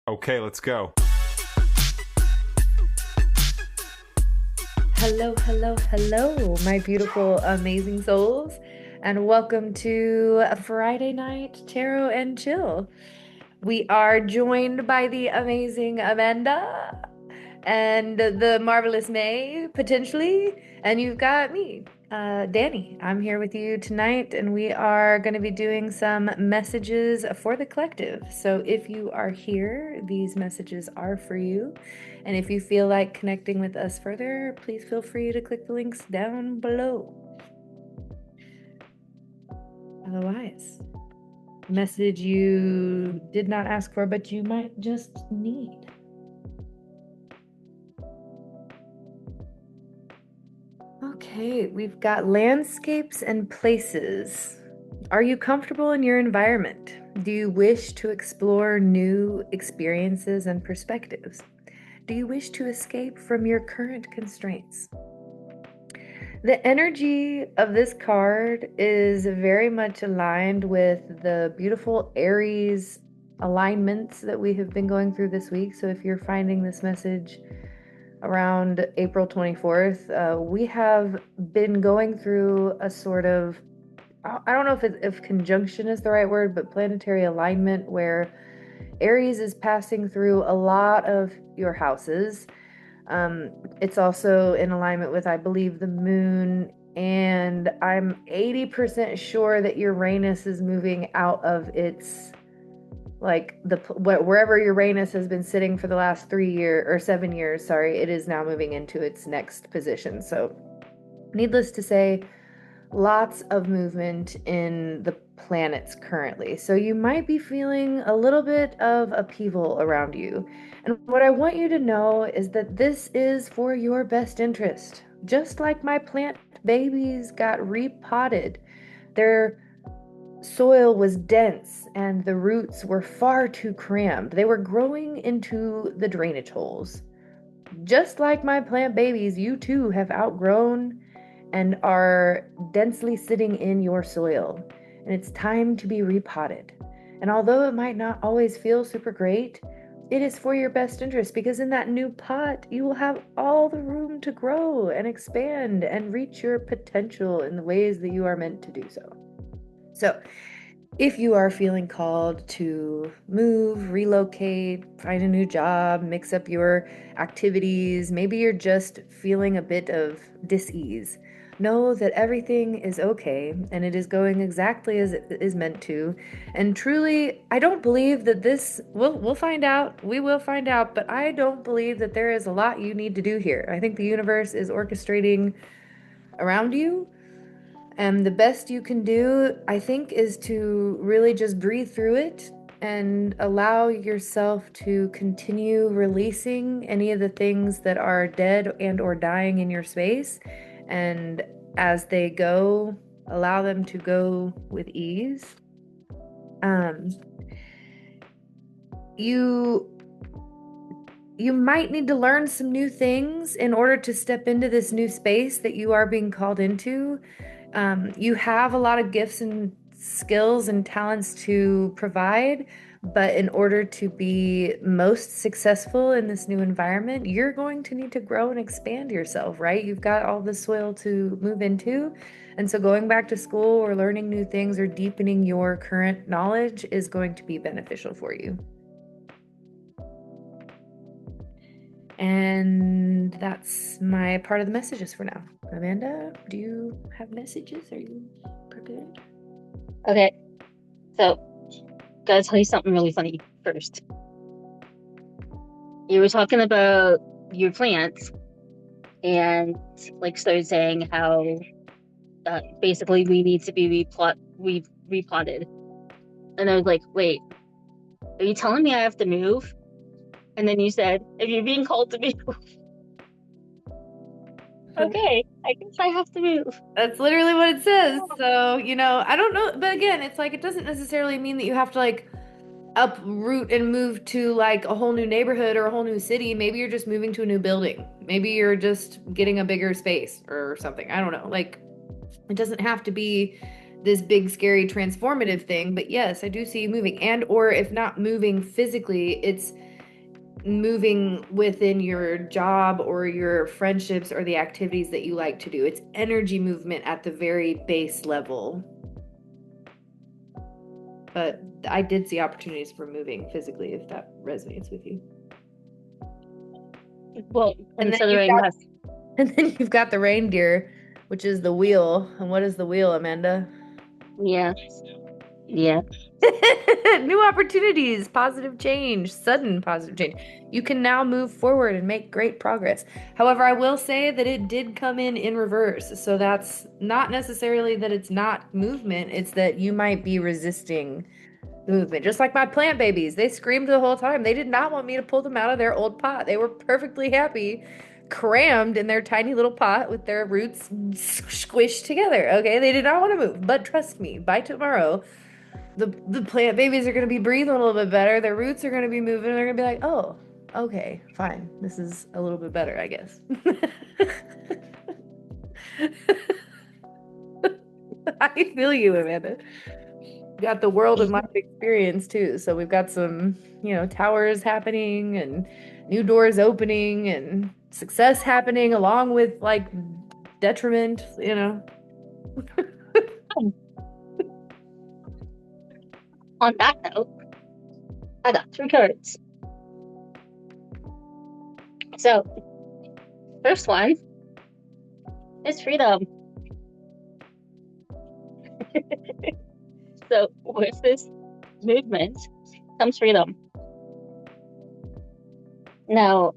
Okay, let's go. Hello, hello, hello, my beautiful, amazing souls, and welcome to a Friday night tarot and chill. We are joined by the amazing Amanda and the marvelous May, potentially, and you've got me, Dani. I'm here with you tonight, and we are going to be doing some messages for the collective. So if you are here, these messages are for you. And if you feel like connecting with us further, please feel free to click the links down below. Otherwise, message you did not ask for, but you might just need. Okay, we've got landscapes and places. Are you comfortable in your environment? Do you wish to explore new experiences and perspectives? Do you wish to escape from your current constraints? The energy of this card is very much aligned with the beautiful Aries alignments that we have been going through this week. So if you're finding this message around April 24th, we have been going through a sort of, I don't know if conjunction is the right word, but planetary alignment where Aries is passing through a lot of your houses. It's also in alignment with, I believe, the moon, and I'm 80% sure that Uranus is moving out of its like wherever Uranus has been sitting for the last 3 years or 7 years, sorry, it is now moving into its next position. So, needless to say, lots of movement in the planets currently. So you might be feeling a little bit of upheaval around you. And what I want you to know is that this is for your best interest. Just like my plant babies got repotted, their soil was dense and the roots were far too crammed. They were growing into the drainage holes. Just like my plant babies, you too have outgrown and are densely sitting in your soil. And it's time to be repotted. And although it might not always feel super great, it is for your best interest because in that new pot, you will have all the room to grow and expand and reach your potential in the ways that you are meant to do so. So, if you are feeling called to move, relocate, find a new job, mix up your activities, maybe you're just feeling a bit of dis-ease, know that everything is okay and it is going exactly as it is meant to. And truly, I don't believe that this we'll find out. We will find out, but I don't believe that there is a lot you need to do here. I think the universe is orchestrating around you, and the best you can do, I think, is to really just breathe through it and allow yourself to continue releasing any of the things that are dead and or dying in your space. And as they go, allow them to go with ease. Um, you you might need to learn some new things in order to step into this new space that you are being called into. You have a lot of gifts and skills and talents to provide, but in order to be most successful in this new environment, you're going to need to grow and expand yourself, right? You've got all the soil to move into. And so going back to school or learning new things or deepening your current knowledge is going to be beneficial for you. And that's my part of the messages for now. Amanda, do you have messages? Are you prepared? Okay, so gotta tell you something really funny first. You were talking about your plants and like started saying how basically we need to be repotted. And I was like, wait, are you telling me I have to move? And then you said, if you're being called to move, okay, I guess I have to move. That's literally what it says. So, I don't know. But again, it's like it doesn't necessarily mean that you have to like uproot and move to like a whole new neighborhood or a whole new city. Maybe you're just moving to a new building. Maybe you're just getting a bigger space or something. I don't know. Like, it doesn't have to be this big, scary, transformative thing. But yes, I do see you moving. And or if not moving physically, it's moving within your job or your friendships or the activities that you like to do. It's energy movement at the very base level. But I did see opportunities for moving physically if that resonates with you. Well, And then you've considering got how, and then you've got the reindeer, which is the wheel. And what is the wheel, Amanda? yeah, yeah. New opportunities, positive change, sudden positive change. You can now move forward and make great progress. However, I will say that it did come in reverse. So that's not necessarily that it's not movement, it's that you might be resisting the movement. Just like my plant babies, they screamed the whole time. They did not want me to pull them out of their old pot. They were perfectly happy, crammed in their tiny little pot with their roots squished together. Okay, they did not want to move. But trust me, by tomorrow, the plant babies are going to be breathing a little bit better. Their roots are going to be moving. And they're going to be like, oh, okay, fine. This is a little bit better, I guess. I feel you, Amanda. Got the world and life experience too. So we've got some, towers happening and new doors opening and success happening along with like detriment. On that note, I got three cards. So, first one is freedom. So, with this movement comes freedom. Now,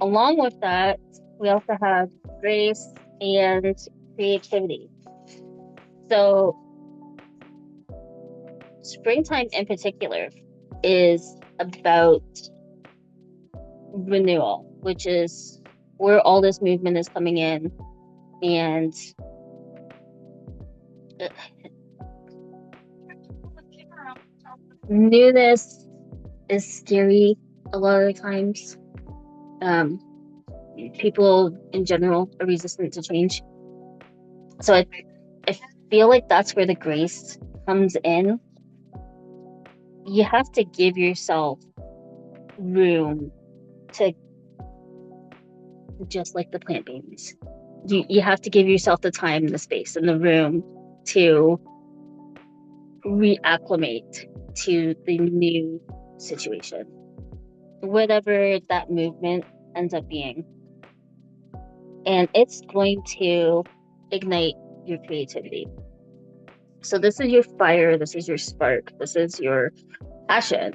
along with that, we also have grace and creativity. So, springtime in particular is about renewal, which is where all this movement is coming in. And newness is scary a lot of the times. People in general are resistant to change. So I feel like that's where the grace comes in. You have to give yourself room to, just like the plant babies. You have to give yourself the time, the space, and the room to reacclimate to the new situation, whatever that movement ends up being. And it's going to ignite your creativity. So this is your fire, this is your spark, this is your passion.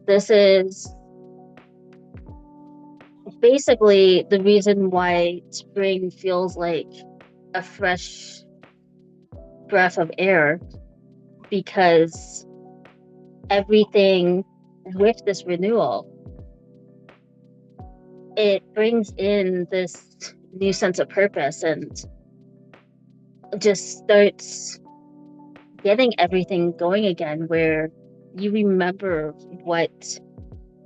This is basically the reason why spring feels like a fresh breath of air, because everything with this renewal, it brings in this new sense of purpose and just starts getting everything going again, where you remember what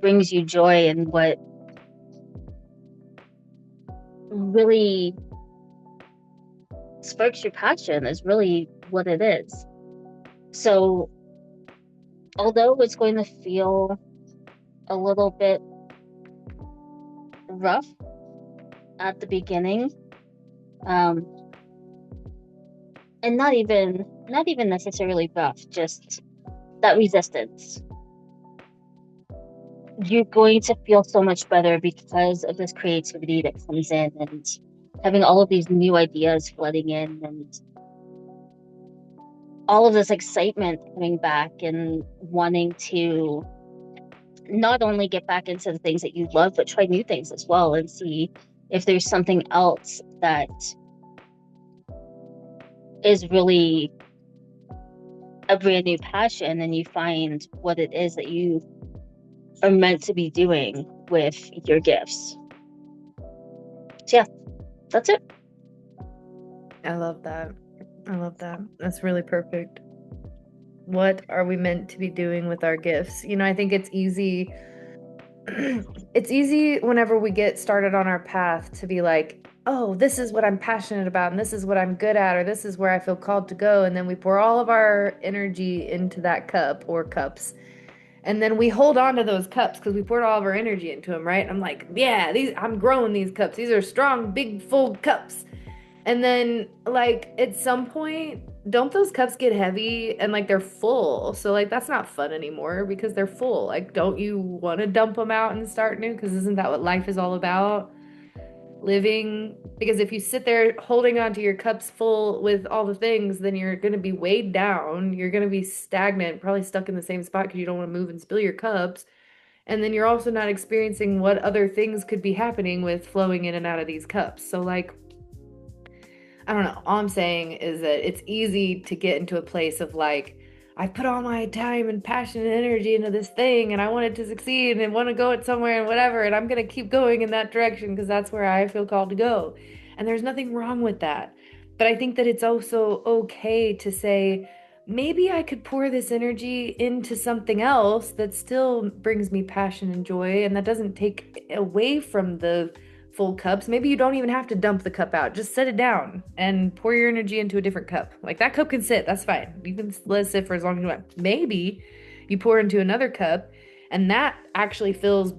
brings you joy and what really sparks your passion is really what it is. So although it's going to feel a little bit rough at the beginning, and not even necessarily rough, just that resistance, you're going to feel so much better because of this creativity that comes in and having all of these new ideas flooding in and all of this excitement coming back and wanting to not only get back into the things that you love, but try new things as well and see if there's something else that is really a brand new passion, and you find what it is that you are meant to be doing with your gifts. So yeah, that's it. I love that. I love that. That's really perfect. What are we meant to be doing with our gifts? I think it's easy. It's easy whenever we get started on our path to be like, oh, this is what I'm passionate about, and this is what I'm good at, or this is where I feel called to go. And then we pour all of our energy into that cup or cups. And then we hold on to those cups because we poured all of our energy into them, right? I'm like, yeah, I'm growing these cups. These are strong, big, full cups. And then, like, at some point, don't those cups get heavy and like they're full? So, like, that's not fun anymore because they're full. Like, don't you want to dump them out and start new? Because isn't that what life is all about? Living. Because if you sit there holding on to your cups full with all the things, then you're going to be weighed down. You're going to be stagnant, probably stuck in the same spot because you don't want to move and spill your cups. And then you're also not experiencing what other things could be happening with flowing in and out of these cups. So, like, I don't know. All I'm saying is that it's easy to get into a place of like, I put all my time and passion and energy into this thing and I want it to succeed and want to go it somewhere and whatever. And I'm going to keep going in that direction because that's where I feel called to go. And there's nothing wrong with that. But I think that it's also okay to say, maybe I could pour this energy into something else that still brings me passion and joy and that doesn't take away from the full cups. Maybe you don't even have to dump the cup out. Just set it down and pour your energy into a different cup. Like that cup can sit, that's fine. You can let it sit for as long as you want. Maybe you pour into another cup and that actually pours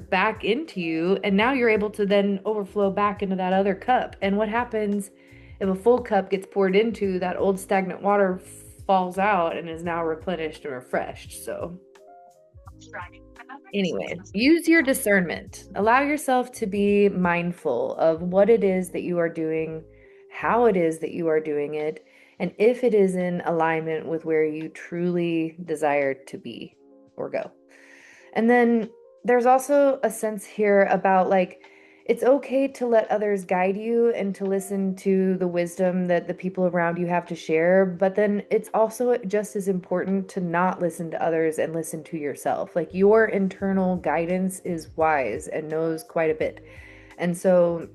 back into you. And now you're able to then overflow back into that other cup. And what happens if a full cup gets poured into, that old stagnant water falls out and is now replenished and refreshed? So anyway, use your discernment. Allow yourself to be mindful of what it is that you are doing, how it is that you are doing it, and if it is in alignment with where you truly desire to be or go. And then there's also a sense here about like, it's okay to let others guide you and to listen to the wisdom that the people around you have to share. But then it's also just as important to not listen to others and listen to yourself. Like your internal guidance is wise and knows quite a bit. And so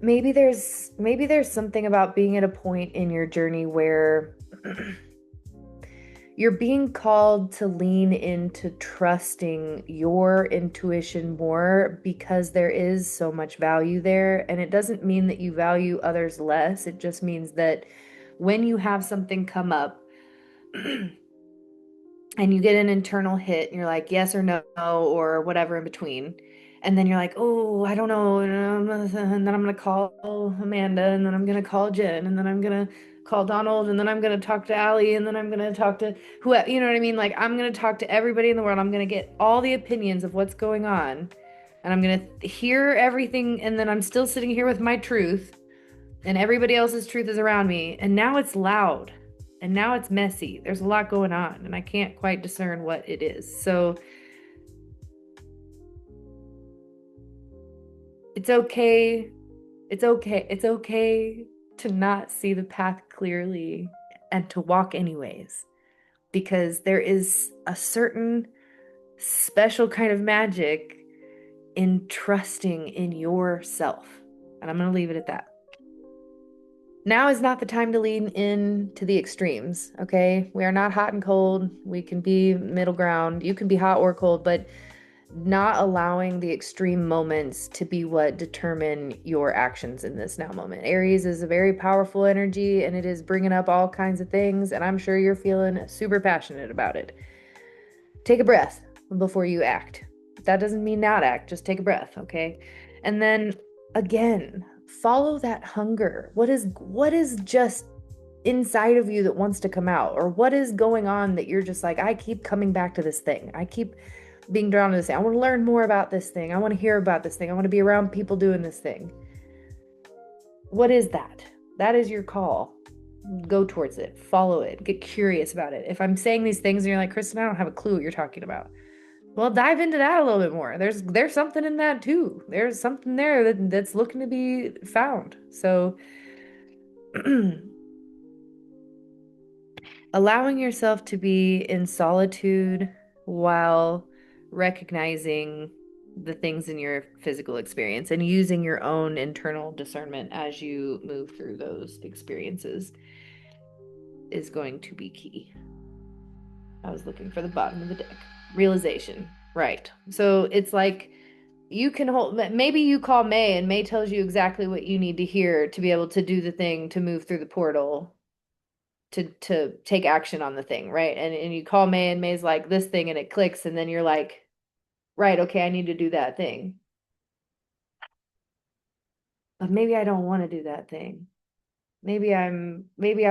maybe there's something about being at a point in your journey where you're being called to lean into trusting your intuition more because there is so much value there. And it doesn't mean that you value others less. It just means that when you have something come up and you get an internal hit and you're like, yes or no, or whatever in between. And then you're like, oh, I don't know. And then I'm going to call Amanda, and then I'm going to call Jen, and then I'm going to call Donald, and then I'm going to talk to Allie, and then I'm going to talk to whoever, you know what I mean? Like, I'm going to talk to everybody in the world. I'm going to get all the opinions of what's going on, and I'm going to hear everything. And then I'm still sitting here with my truth, and everybody else's truth is around me. And now it's loud. And now it's messy. There's a lot going on, and I can't quite discern what it is. So it's okay. It's okay. It's okay to not see the path clearly and to walk anyways, because there is a certain special kind of magic in trusting in yourself. And I'm going to leave it at that. Now is not the time to lean in to the extremes, okay? We are not hot and cold. We can be middle ground. You can be hot or cold, but not allowing the extreme moments to be what determine your actions in this now moment. Aries is a very powerful energy and it is bringing up all kinds of things, and I'm sure you're feeling super passionate about it. Take a breath before you act. That doesn't mean not act, just take a breath, okay? And then again, follow that hunger. What is just inside of you that wants to come out? Or what is going on that you're just like, I keep coming back to this thing. I keep being drawn to this thing. I want to learn more about this thing. I want to hear about this thing. I want to be around people doing this thing. What is that? That is your call. Go towards it. Follow it. Get curious about it. If I'm saying these things and you're like, Kristen, I don't have a clue what you're talking about. Well, dive into that a little bit more. There's something in that too. There's something there that's looking to be found. So allowing yourself to be in solitude while recognizing the things in your physical experience and using your own internal discernment as you move through those experiences is going to be key. I was looking for the bottom of the deck. Realization. Right. So it's like you can hold, maybe you call May and May tells you exactly what you need to hear to be able to do the thing to move through the portal to take action on the thing, right? And you call May and May's like this thing and it clicks and then you're like, right, okay, I need to do that thing. But maybe I don't want to do that thing. Maybe I'm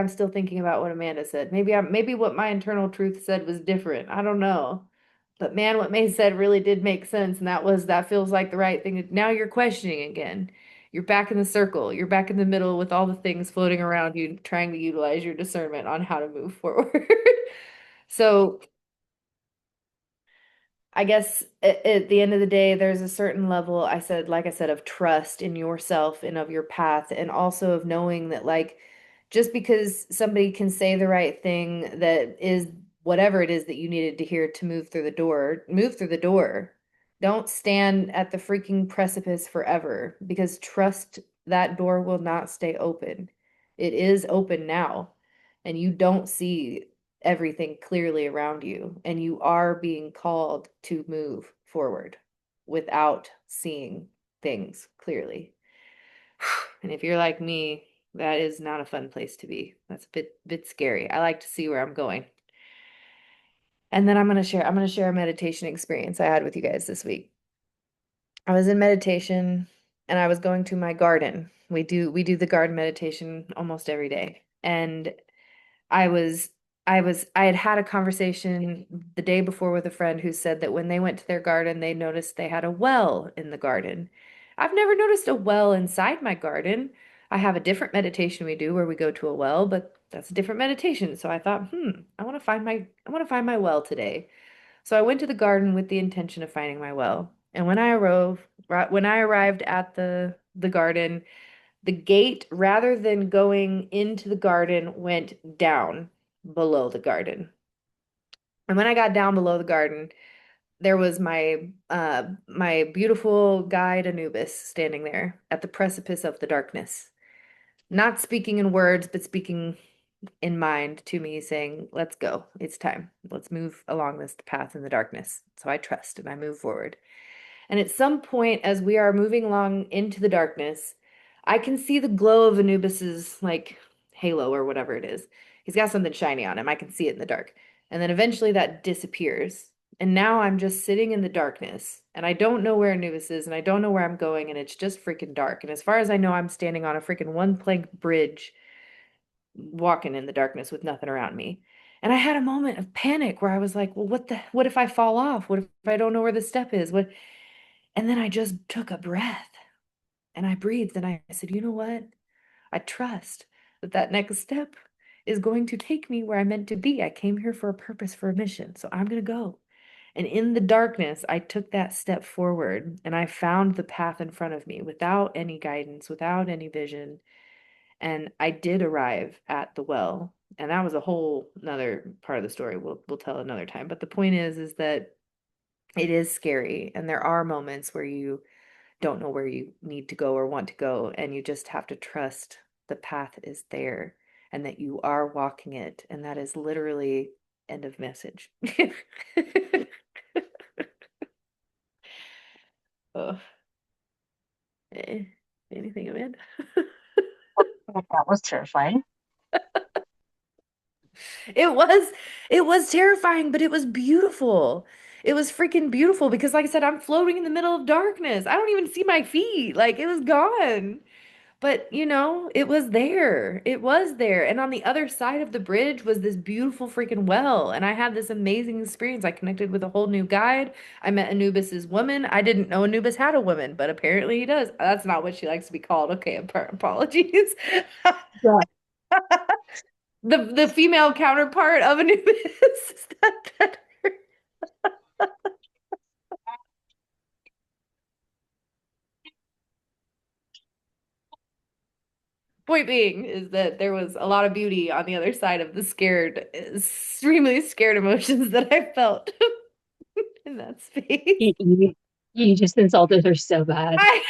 still thinking about what Amanda said. Maybe what my internal truth said was different. I don't know. But man, what May said really did make sense, and that feels like the right thing. Now you're questioning again. You're back in the circle. You're back in the middle with all the things floating around you, trying to utilize your discernment on how to move forward. So I guess at the end of the day, there's a certain level, like I said, of trust in yourself and of your path, and also of knowing that, like, just because somebody can say the right thing that is whatever it is that you needed to hear to move through the door, move through the door. Don't stand at the freaking precipice forever because trust that door will not stay open. It is open now, and you don't see everything clearly around you, and you are being called to move forward without seeing things clearly. And if you're like me, that is not a fun place to be. That's a bit scary. I like to see where I'm going. And then I'm going to share a meditation experience I had with you guys this week. I was in meditation and I was going to my garden. We do the garden meditation almost every day. And I was I had had a conversation the day before with a friend who said that when they went to their garden, they noticed they had a well in the garden. I've never noticed a well inside my garden. I have a different meditation we do where we go to a well, but that's a different meditation. So I thought, I want to find my well today. So I went to the garden with the intention of finding my well. And when I arrived at the garden, the gate, rather than going into the garden, went down below the garden. And when I got down below the garden, there was my beautiful guide Anubis standing there at the precipice of the darkness, not speaking in words, but speaking in mind to me, saying, "Let's go. It's time. Let's move along this path in the darkness." So I trust and I move forward. And at some point, as we are moving along into the darkness, I can see the glow of Anubis's like halo or whatever it is. He's got something shiny on him. I can see it in the dark. And then eventually that disappears. And now I'm just sitting in the darkness. And I don't know where Anubis is, and I don't know where I'm going, and it's just freaking dark. And as far as I know, I'm standing on a freaking one plank bridge, walking in the darkness with nothing around me. And I had a moment of panic where I was like, well, what if I fall off? What if I don't know where the step is? What and then I just took a breath and I breathed and I said, you know what? I trust that that next step is going to take me where I'm meant to be. I came here for a purpose, for a mission. So I'm going to go. And in the darkness, I took that step forward and I found the path in front of me without any guidance, without any vision. And I did arrive at the well. And that was a whole another part of the story we'll tell another time. But the point is that it is scary. And there are moments where you don't know where you need to go or want to go, and you just have to trust the path is there and that you are walking it. And that is literally end of message. Oh, eh, anything, Amanda? That was terrifying. It was it was terrifying, but it was beautiful. It was freaking beautiful because like I said, I'm floating in the middle of darkness. I don't even see my feet. Like it was gone. But, it was there. It was there. And on the other side of the bridge was this beautiful freaking well. And I had this amazing experience. I connected with a whole new guide. I met Anubis's woman. I didn't know Anubis had a woman, but apparently he does. That's not what she likes to be called. Okay, apologies. Yeah. The female counterpart of Anubis. Is that better? Point being is that there was a lot of beauty on the other side of the scared, extremely scared emotions that I felt in that space. You just insulted her so bad. I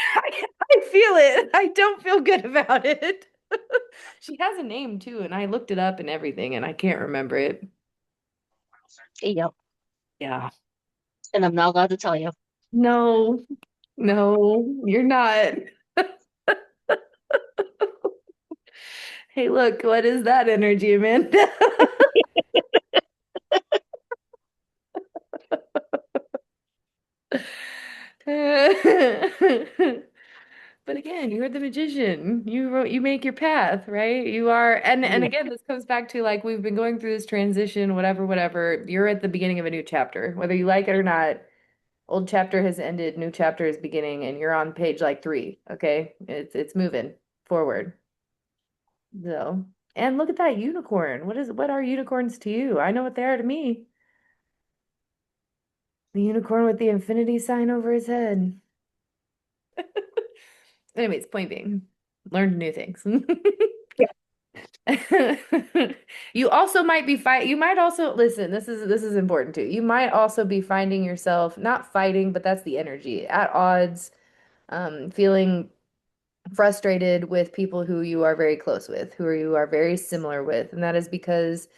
feel it. I don't feel good about it. She has a name too, and I looked it up and everything, and I can't remember it. Yep. Yeah. And I'm not allowed to tell you. No, no, you're not. Hey, look, what is that energy, Amanda? But again, you're the magician. You make your path, right? You are, and Yeah. again, this comes back to like we've been going through this transition, whatever, whatever. You're at the beginning of a new chapter, whether you like it or not. Old chapter has ended, new chapter is beginning, and you're on page like three. Okay, it's moving forward. So, and look at that unicorn. What are unicorns to you? I know what they are to me. The unicorn with the infinity sign over his head. Anyways, point being, learned new things. Yeah. You also might be you might also listen, this is important too. You might also be finding yourself not fighting, but that's the energy, at odds, feeling frustrated with people who you are very close with, who you are very similar with. And that is because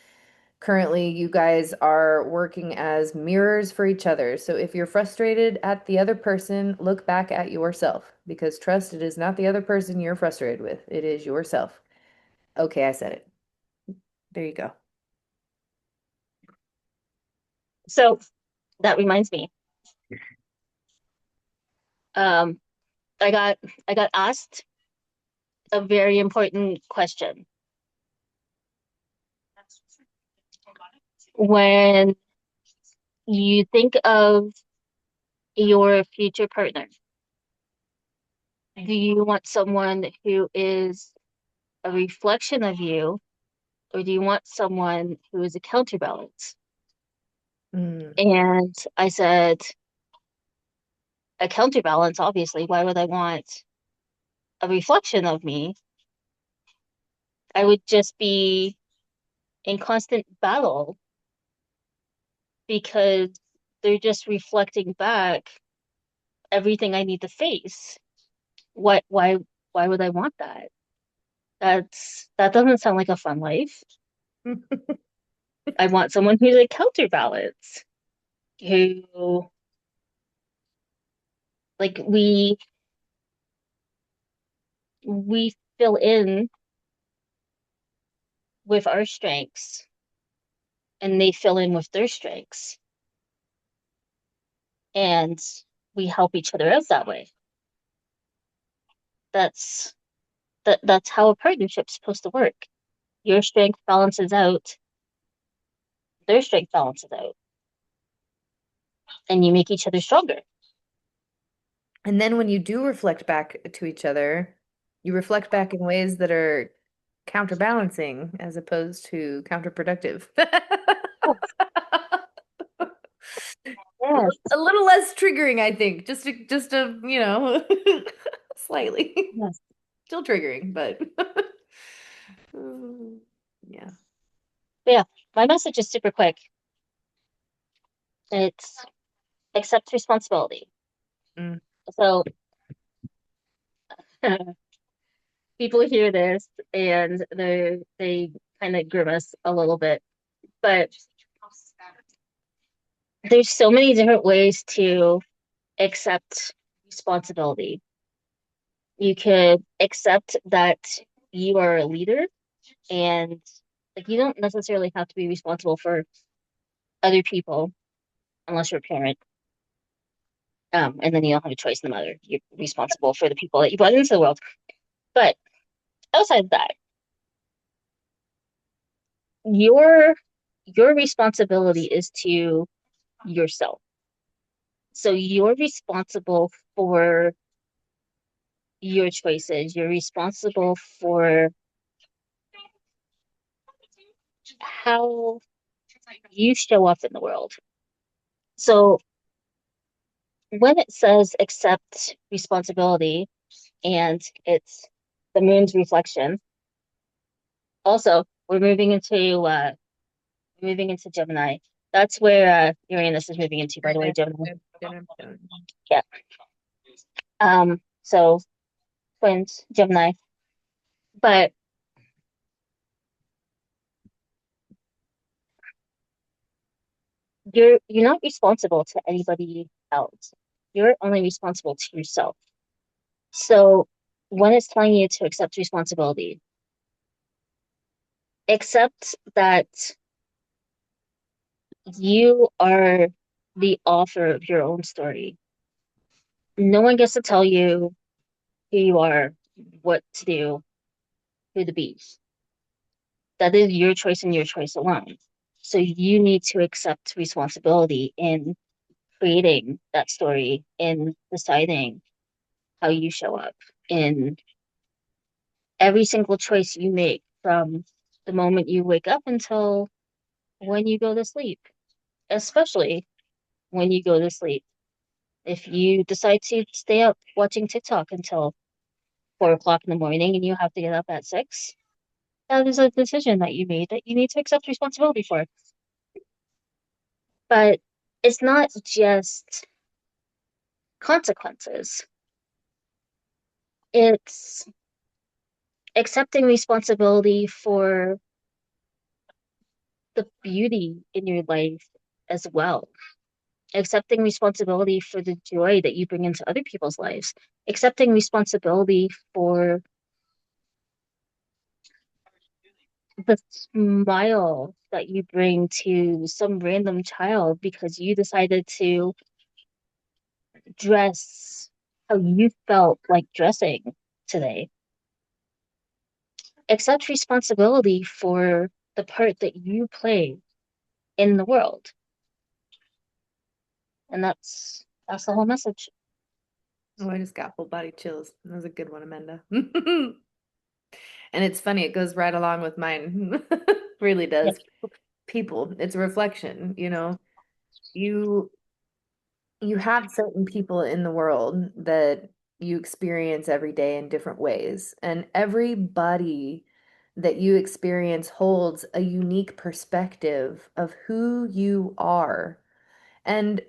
currently you guys are working as mirrors for each other. So if you're frustrated at the other person, look back at yourself because trust, it is not the other person you're frustrated with. It is yourself. Okay, I said it. There you go. So that reminds me. Um, I got I got asked a very important question. When you think of your future partner, do you want someone who is a reflection of you, or do you want someone who is a counterbalance? Mm. And I said, a counterbalance, obviously. Why would I want a reflection of me? I would just be in constant battle because they're just reflecting back everything I need to face. What, why would I want that? That doesn't sound like a fun life. I want someone who's a counterbalance, who like we fill in with our strengths and they fill in with their strengths and we help each other out that way. That's that's how a partnership's supposed to work. Your strength balances out, their strength balances out, and you make each other stronger. And then when you do reflect back to each other, you reflect back in ways that are counterbalancing as opposed to counterproductive. Yes, yes, A little less triggering, I think. Slightly. yes. Still triggering, but yeah. But yeah, my message is super quick. It's accept responsibility. Mm. So people hear this and they kind of grimace a little bit, but there's so many different ways to accept responsibility. You could accept that you are a leader and like you don't necessarily have to be responsible for other people unless you're a parent. And then you don't have a choice in the matter. You're responsible for the people that you brought into the world. But outside of that, your your responsibility is to yourself. So you're responsible for your choices. You're responsible for how you show up in the world. So when it says accept responsibility and it's the moon's reflection, also we're moving into Gemini. That's where Uranus is moving into, by the way, Gemini. Yeah. So twins, Gemini. But you're not responsible to anybody else. You're only responsible to yourself. So when it's telling you to accept responsibility, Accept that you are the author of your own story. No one gets to tell you who you are, what to do, who to be. That is your choice and your choice alone. So you need to accept responsibility in creating that story, in deciding how you show up, in every single choice you make from the moment you wake up until when you go to sleep, especially when you go to sleep. If you decide to stay up watching TikTok until 4 o'clock in the morning and you have to get up at 6, that is a decision that you made that you need to accept responsibility for. But it's not just consequences, it's accepting responsibility for the beauty in your life as well. Accepting responsibility for the joy that you bring into other people's lives, accepting responsibility for the smile that you bring to some random child because you decided to dress how you felt like dressing today. Accept responsibility for the part that you play in the world. And that's the whole message. Oh, I just got full body chills. That was a good one, Amanda. And it's funny, it goes right along with mine. Really Yep. does. People, it's a reflection, You you have certain people in the world that you experience every day in different ways, and everybody that you experience holds a unique perspective of who you are. And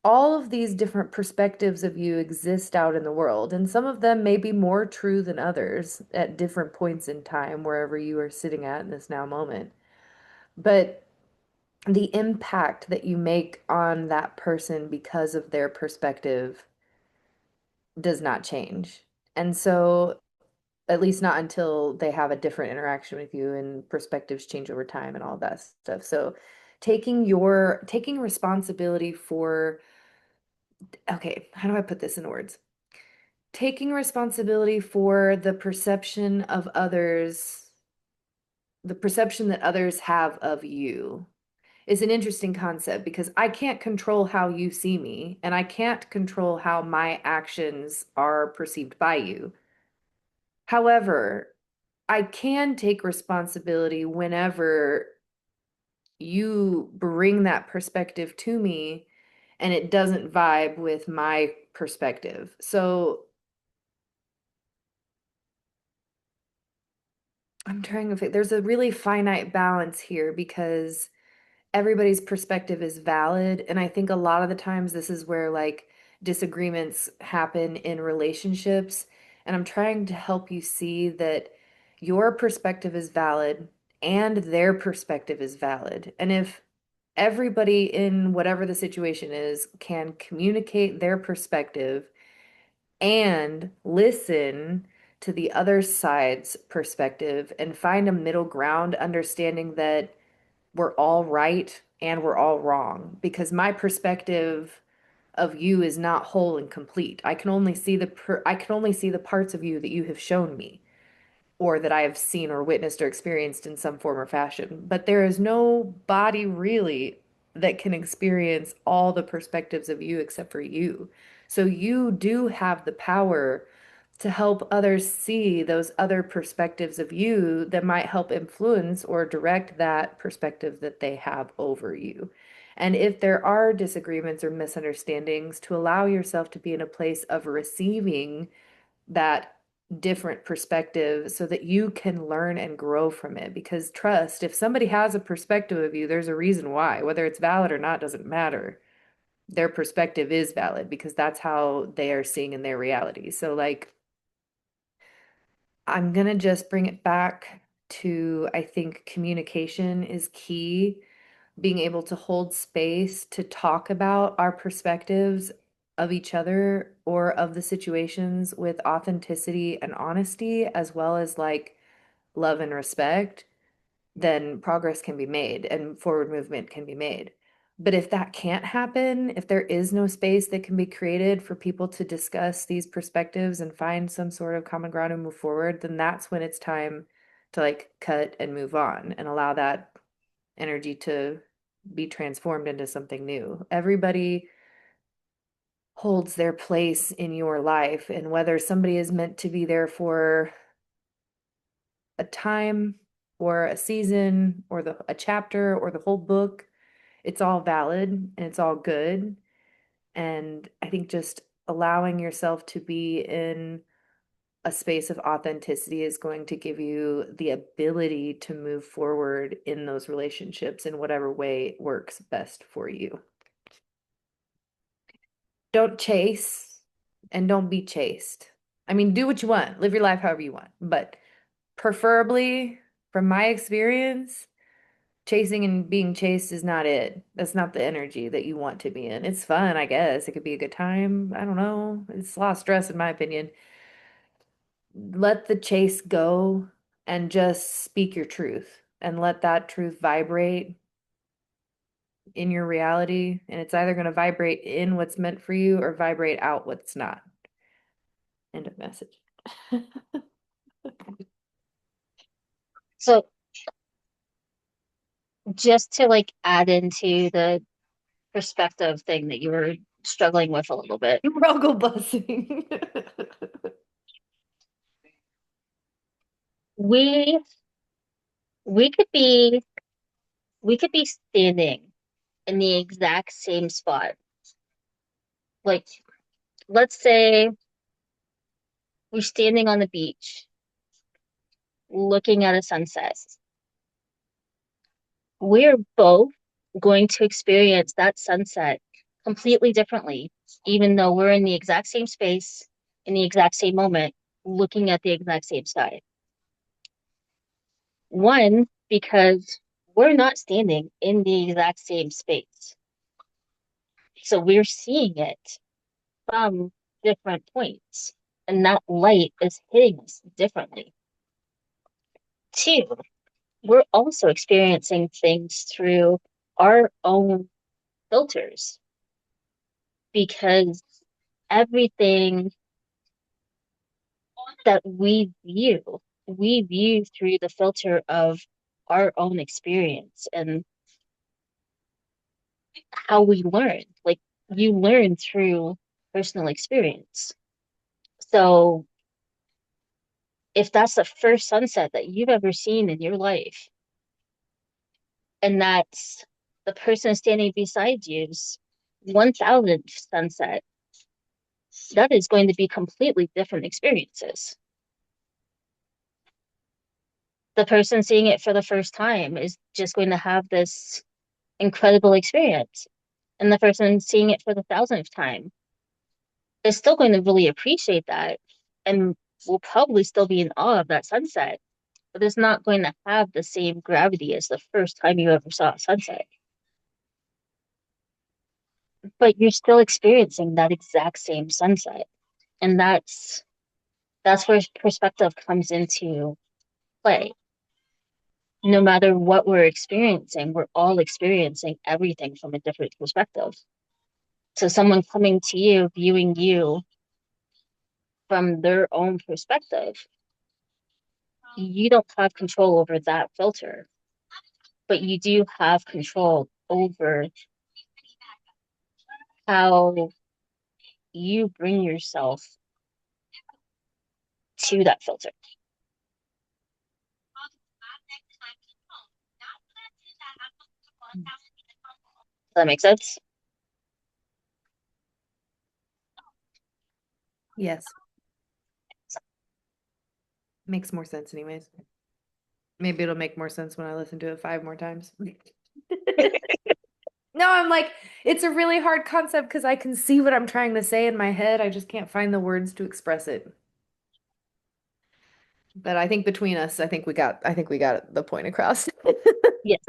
all of these different perspectives of you exist out in the world, and some of them may be more true than others at different points in time, wherever you are sitting at in this now moment. But the impact that you make on that person because of their perspective does not change. And so, at least not until they have a different interaction with you and perspectives change over time and all that stuff. So, taking responsibility for, okay, how do I put this in words? Taking responsibility for the perception that others have of you is an interesting concept because I can't control how you see me and I can't control how my actions are perceived by you. However, I can take responsibility whenever you bring that perspective to me and it doesn't vibe with my perspective. So I'm trying to think, there's a really finite balance here because everybody's perspective is valid. And I think a lot of the times this is where like disagreements happen in relationships. And I'm trying to help you see that your perspective is valid and their perspective is valid. And if everybody in whatever the situation is can communicate their perspective and listen to the other side's perspective and find a middle ground, understanding that we're all right and we're all wrong because my perspective of you is not whole and complete. I can only see the parts of you that you have shown me or that I have seen or witnessed or experienced in some form or fashion. But there is no body really that can experience all the perspectives of you except for you. So you do have the power to help others see those other perspectives of you that might help influence or direct that perspective that they have over you. And if there are disagreements or misunderstandings, to allow yourself to be in a place of receiving that different perspective so that you can learn and grow from it. Because trust, if somebody has a perspective of you, there's a reason why. Whether it's valid or not doesn't matter. Their perspective is valid because that's how they are seeing in their reality. So, like, I'm gonna just bring it back to I think communication is key, being able to hold space to talk about our perspectives of each other or of the situations with authenticity and honesty, as well as like love and respect. then progress can be made and forward movement can be made. But if that can't happen, if there is no space that can be created for people to discuss these perspectives and find some sort of common ground and move forward, then that's when it's time to like cut and move on and allow that energy to be transformed into something new. Everybody holds their place in your life, and whether somebody is meant to be there for a time or a season or a chapter or the whole book, it's all valid and it's all good. And I think just allowing yourself to be in a space of authenticity is going to give you the ability to move forward in those relationships in whatever way works best for you. Don't chase and don't be chased. I mean, do what you want, live your life however you want, but preferably, from my experience, chasing and being chased is not it. That's not the energy that you want to be in. It's fun, I guess. It could be a good time. I don't know. It's a lot of stress, in my opinion. Let the chase go and just speak your truth and let that truth vibrate in your reality. And it's either going to vibrate in what's meant for you or vibrate out what's not. End of message. So just to like add into the perspective thing that you were struggling with a little bit, Ruggle bussing. we we could be we could be standing in the exact same spot. Like, let's say we're standing on the beach looking at a sunset. We're both going to experience that sunset completely differently, even though we're in the exact same space, in the exact same moment, looking at the exact same sky. One, because we're not standing in the exact same space. So we're seeing it from different points, and that light is hitting us differently. Two, we're also experiencing things through our own filters because everything that we view through the filter of our own experience and how we learn. Like, you learn through personal experience. So if that's the first sunset that you've ever seen in your life, and that's the person standing beside you's 1000th sunset, that is going to be completely different experiences. The person seeing it for the first time is just going to have this incredible experience. And the person seeing it for the 1000th time is still going to really appreciate that and will probably still be in awe of that sunset, but it's not going to have the same gravity as the first time you ever saw a sunset. But you're still experiencing that exact same sunset. And that's where perspective comes into play. No matter what we're experiencing, we're all experiencing everything from a different perspective. So someone coming to you, viewing you from their own perspective, you don't have control over that filter, but you do have control over how you bring yourself to that filter. Does that make sense? Yes, makes more sense, anyways. Maybe it'll make more sense when I listen to it 5 more times. No, I'm like, it's a really hard concept because I can see what I'm trying to say in my head. I just can't find the words to express it. But I think between us, I think we got the point across. Yes.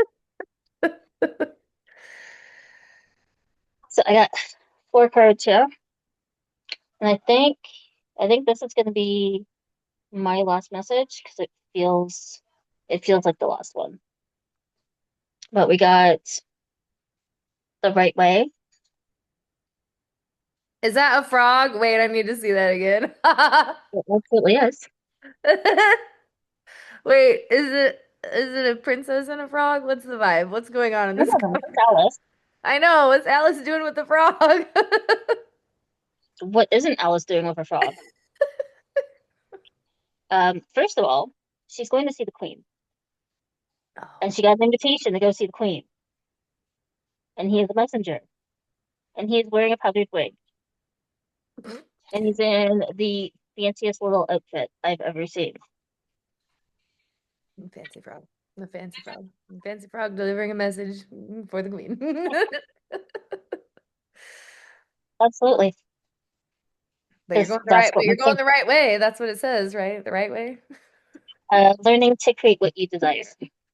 So I got 4 cards here, and I think this is going to be my last message because it feels like the last one. But we got the right way. Is that a frog? Wait, I need to see that again. It absolutely is. Wait, is it a princess and a frog? What's the vibe? What's going on in No, this no, no, cover? it's Alice. I know. What's Alice doing with the frog? What isn't Alice doing with her frog? First of all, she's going to see the Queen, and Oh, she got an invitation to go see the Queen, and he is a messenger, and he is wearing a powdered wig, and he's in the fanciest little outfit I've ever seen. fancy frog. The fancy frog. Fancy frog delivering a message for the queen. Absolutely, But you're because going the that's right way. what You're makes sense. going the right way. That's what it says, right? The right way. Learning to create what you desire.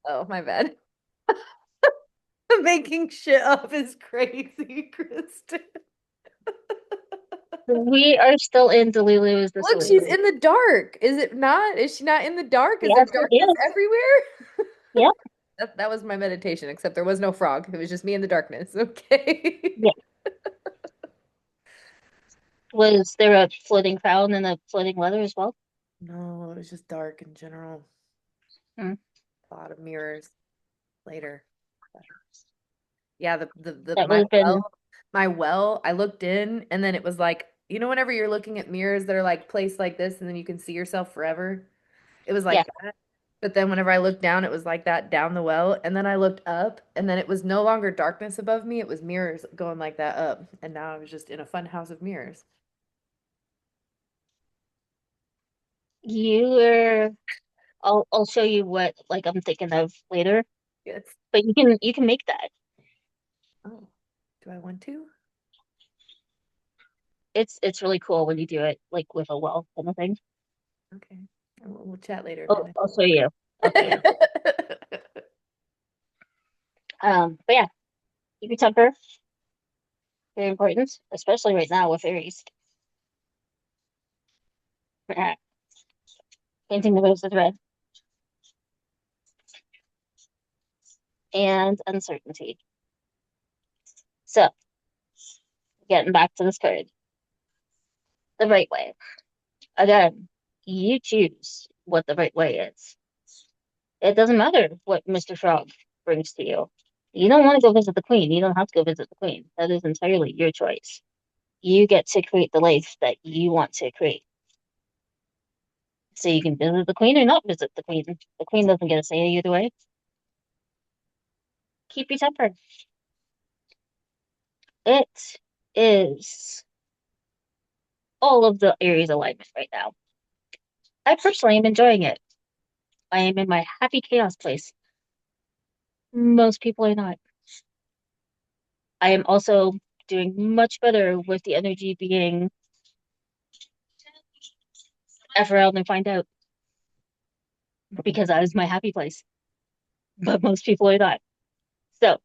Oh, my bad. Making shit up is crazy, Kristen. We are still in Delulu is the Look, she's solution. in the dark. Is it not? Is she not in the dark? Is She there absolutely darkness is. everywhere? Yep. That was my meditation, except there was no frog. It was just me in the darkness. Okay. Yeah. Was there a floating crown and a floating leather as well? No, it was just dark in general. Hmm. A lot of mirrors later. Yeah, the That would have been, my well, I looked in and then it was like, whenever you're looking at mirrors that are like placed like this and then you can see yourself forever. It was yeah. like that. But then whenever I looked down, it was like that down the well. And then I looked up and then it was no longer darkness above me. It was mirrors going like that up. And now I was just in a fun house of mirrors. You were. I'll show you what like I'm thinking of later. Yes. But you can make that. Oh, do I want to? It's really cool when you do it like with a well kind of thing. Okay. We'll chat later Oh, then. I'll show you. I'll show you. But yeah, keep your temper. Very important, especially right now with Aries. Painting the roses red and uncertainty. So getting back to this card, the right way. Again, you choose what the right way is. It doesn't matter what Mr. Frog brings to you. You don't want to go visit the Queen. You don't have to go visit the Queen. That is entirely your choice. You get to create the life that you want to create. So you can visit the Queen or not visit the Queen. The Queen doesn't get a say either way. Keep your temper. It is all of the Aries alignment right now. I personally am enjoying it. I am in my happy chaos place. Most people are not. I am also doing much better with the energy being F around and find out because that is my happy place. But most people are not. So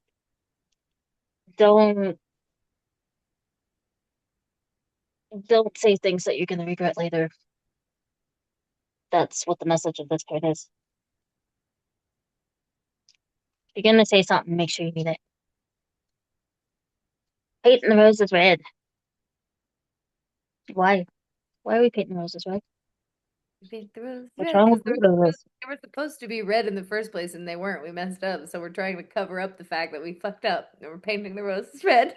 don't don't say things that you're gonna regret later. That's what the message of this card is. If you're gonna say something, make sure you mean it. Painting the roses red. Why? Why are we painting the roses red? Paint the rose What's red wrong because with blue roses? they were supposed to be red in the first place and they weren't. We messed up, so we're trying to cover up the fact that we fucked up and we're painting the roses red.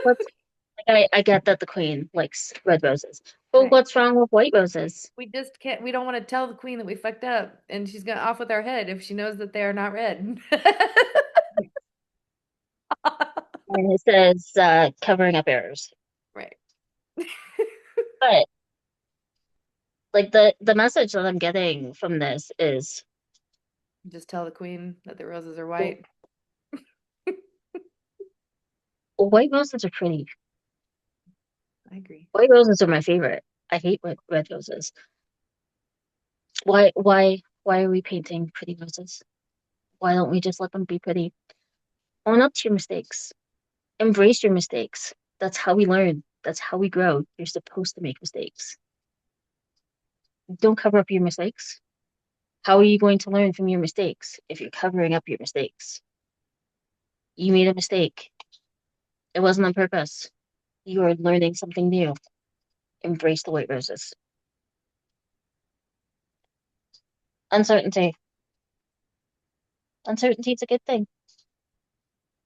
What's I get that the queen likes red roses. But Right. what's wrong with white roses? We just can't. We don't want to tell the queen that we fucked up, and she's gonna off with our head if she knows that they are not red. And it says covering up errors. Right. But like the message that I'm getting from this is Just tell the queen that the roses are white. white roses are pretty. I agree. White roses are my favorite. I hate red roses. Why are we painting pretty roses? Why don't we just let them be pretty? Own up to your mistakes. Embrace your mistakes. That's how we learn. That's how we grow. You're supposed to make mistakes. Don't cover up your mistakes. How are you going to learn from your mistakes if you're covering up your mistakes? You made a mistake. It wasn't on purpose. You are learning something new. Embrace the white roses. Uncertainty. Uncertainty is a good thing.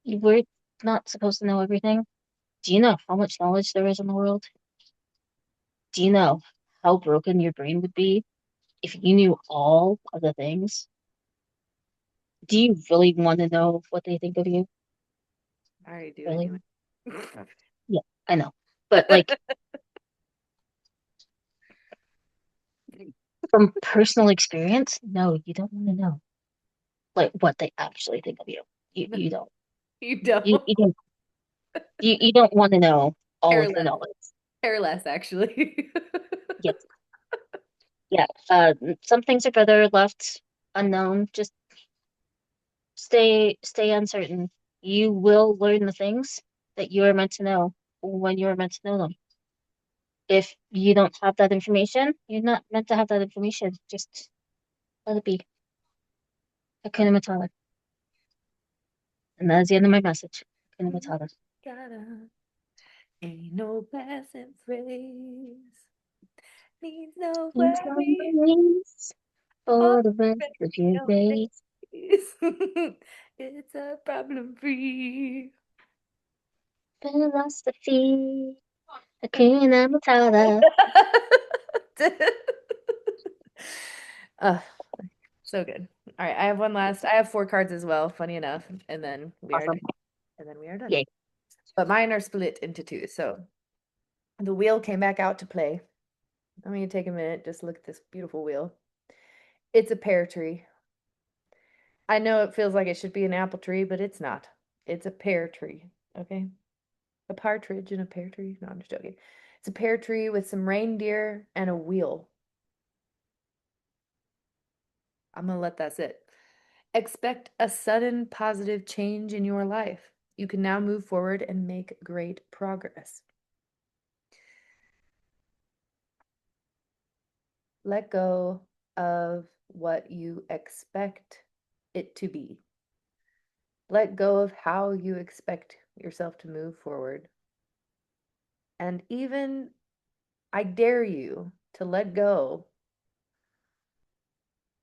We're not supposed to know everything. Do you know how much knowledge there is in the world? Do you know how broken your brain would be if you knew all of the things? Do you really want to know what they think of you? I already do anyway. Really? Yeah, I know. But like from personal experience, no, you don't want to know like what they actually think of you. You don't. You don't. You don't you don't want to know all Hair of the less. knowledge. Hair less, actually. Yes. Yeah. Some things are better left unknown. Just stay uncertain. You will learn the things that you are meant to know when you are meant to know them. If you don't have that information, you're not meant to have that information. Just let it be. Hakuna Matata. And that is the end of my message. Hakuna Matata. Gotta, ain't no passing phrase. Needs no Means no worry. worries Oh, for the rest of your no days. days. It's a problem free. Philosophy. Hakuna Matata. uh, so good. All right, I have one last. I have four cards as well, funny enough, and then we are done. Awesome. And then we are done. Yay. But mine are split into two. So the wheel came back out to play. I'm gonna take a minute, just look at this beautiful wheel. It's a pear tree. I know it feels like it should be an apple tree, but it's not. It's a pear tree. Okay. A partridge in a pear tree. No, I'm just joking. It's a pear tree with some reindeer and a wheel. I'm gonna let that sit. Expect a sudden positive change in your life. You can now move forward and make great progress. Let go of what you expect it to be. Let go of how you expect yourself to move forward. And even I dare you to let go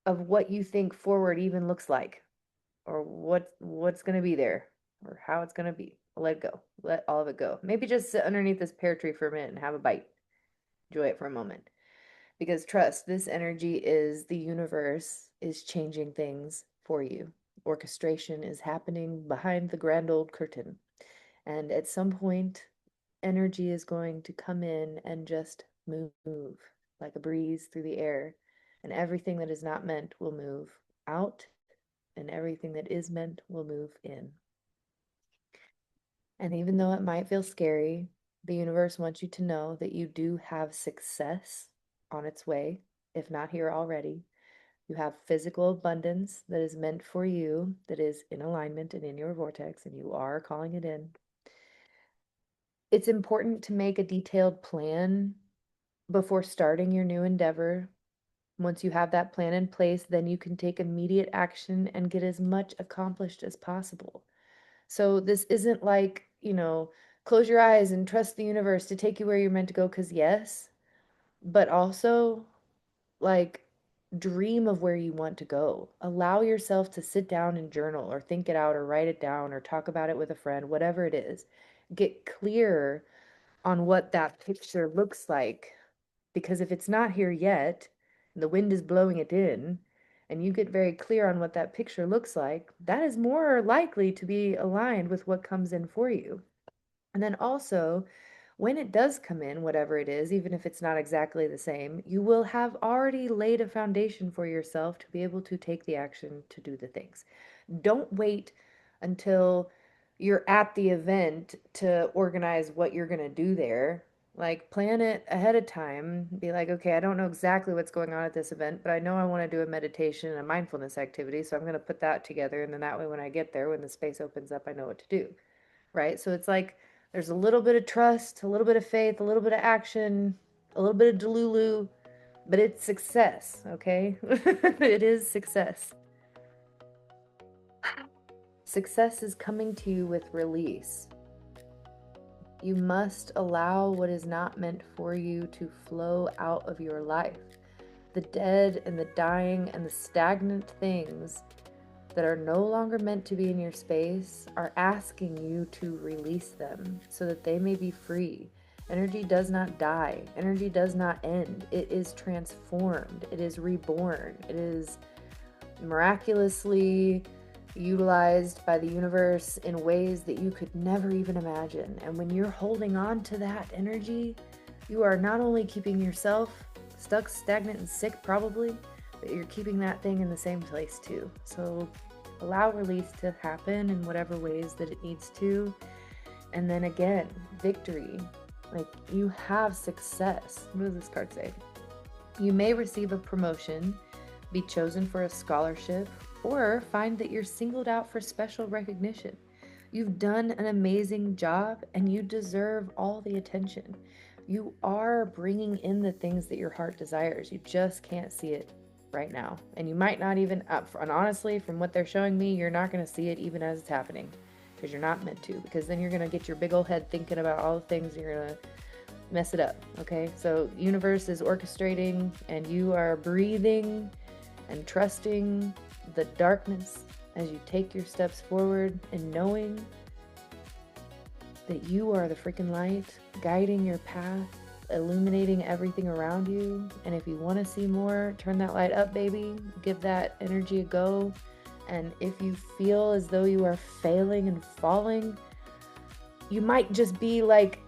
of what you think forward even looks like or what's going to be there or how it's going to be. Let go. Let all of it go. Maybe just sit underneath this pear tree for a minute and have a bite. Enjoy it for a moment. Because trust, this energy is the universe is changing things for you. Orchestration is happening behind the grand old curtain. And at some point, energy is going to come in and just move like a breeze through the air. And everything that is not meant will move out, and everything that is meant will move in. And even though it might feel scary, the universe wants you to know that you do have success on its way, if not here already. You have physical abundance that is meant for you, that is in alignment and in your vortex, and you are calling it in. It's important to make a detailed plan before starting your new endeavor. Once you have that plan in place, then you can take immediate action and get as much accomplished as possible. So this isn't like, close your eyes and trust the universe to take you where you're meant to go, because yes, but also like dream of where you want to go. Allow yourself to sit down and journal or think it out or write it down or talk about it with a friend, whatever it is. Get clear on what that picture looks like. Because if it's not here yet, and the wind is blowing it in, and you get very clear on what that picture looks like, that is more likely to be aligned with what comes in for you. And then also, when it does come in, whatever it is, even if it's not exactly the same, you will have already laid a foundation for yourself to be able to take the action to do the things. Don't wait until you're at the event to organize what you're going to do there. Like, plan it ahead of time. Be like, okay, I don't know exactly what's going on at this event, but I know I want to do a meditation and a mindfulness activity. So I'm going to put that together. And then that way, when I get there, when the space opens up, I know what to do. Right? So it's like there's a little bit of trust, a little bit of faith, a little bit of action, a little bit of delulu, but it's success, okay? It is success. Success is coming to you with release. You must allow what is not meant for you to flow out of your life. The dead and the dying and the stagnant things that are no longer meant to be in your space are asking you to release them so that they may be free. Energy does not die. Energy does not end. It is transformed. It is reborn. It is miraculously utilized by the universe in ways that you could never even imagine. And when you're holding on to that energy, you are not only keeping yourself stuck, stagnant, and sick, probably, but you're keeping that thing in the same place too. So allow release to happen in whatever ways that it needs to. And then again, victory. Like, you have success. What does this card say? You may receive a promotion, be chosen for a scholarship, or find that you're singled out for special recognition. You've done an amazing job and you deserve all the attention. You are bringing in the things that your heart desires. You just can't see it right now. And you might not even, and honestly, from what they're showing me, you're not going to see it even as it's happening, because you're not meant to, because then you're going to get your big old head thinking about all the things, you're going to mess it up. Okay, so universe is orchestrating and you are breathing and trusting the darkness as you take your steps forward, and knowing that you are the freaking light guiding your path, illuminating everything around you. And if you want to see more, turn that light up, baby. Give that energy a go. And if you feel as though you are failing and falling, you might just be like,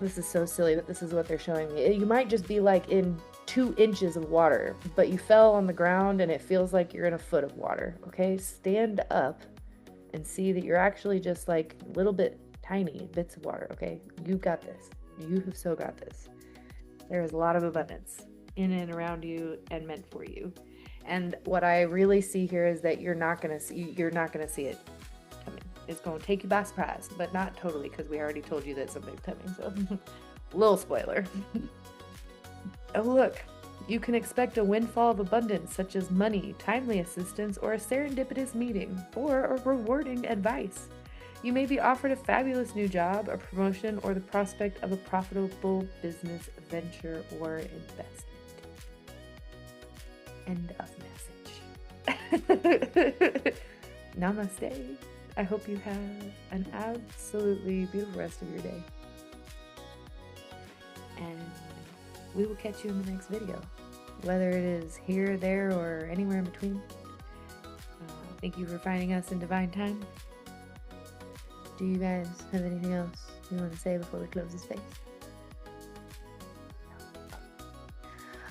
this is so silly, but this is what they're showing me. You might just be like in 2 inches of water, but you fell on the ground and it feels like you're in a foot of water. Okay, stand up and see that you're actually just like little bit tiny bits of water. Okay, you got this. You have so got this. There is a lot of abundance in and around you and meant for you. And what I really see here is that you're not gonna see it coming. It's going to take you by surprise, but not totally, because we already told you that something's coming. So, little spoiler. Oh, look, you can expect a windfall of abundance, such as money, timely assistance, or a serendipitous meeting, or a rewarding advice. You may be offered a fabulous new job, a promotion, or the prospect of a profitable business venture or investment. End of message. Namaste. I hope you have an absolutely beautiful rest of your day. And we will catch you in the next video, whether it is here, there, or anywhere in between. Thank you for finding us in divine time. Do you guys have anything else you want to say before we close this space?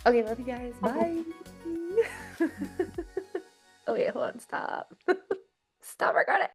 Okay, love you guys. Bye. Oh yeah, hold on, stop. Stop recording.